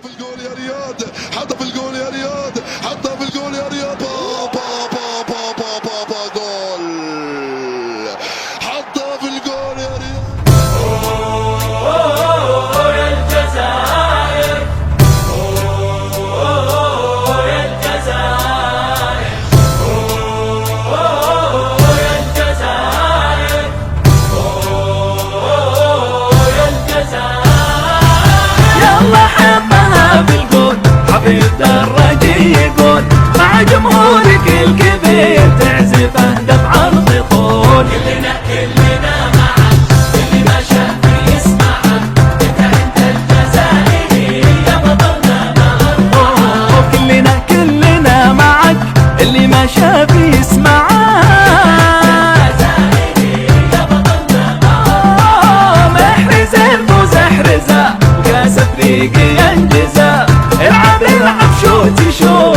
في الجول يا رياض، حطها في الجول يا رياض، حطها في الجول يا رياض. با با با با با با با جول، حطها في الجول يا رياض. أوه يا الجزائر، أوه يا الجزائر، أوه يا الجزائر، أوه يا الجزائر. يلا حطها بالجول، حبيب الرجي يقول مع جمهورك الكبير تعزفه دفع الطول. كلنا معك، اللي ما شاف يسمعك، انت الجزائري يا بطلنا مع كلنا معك، اللي ما شاف يسمعك، الجزائري يا بطلنا مع محرز الفوز احرزه، وكاس افريقيا انجزه، العب شوت شوت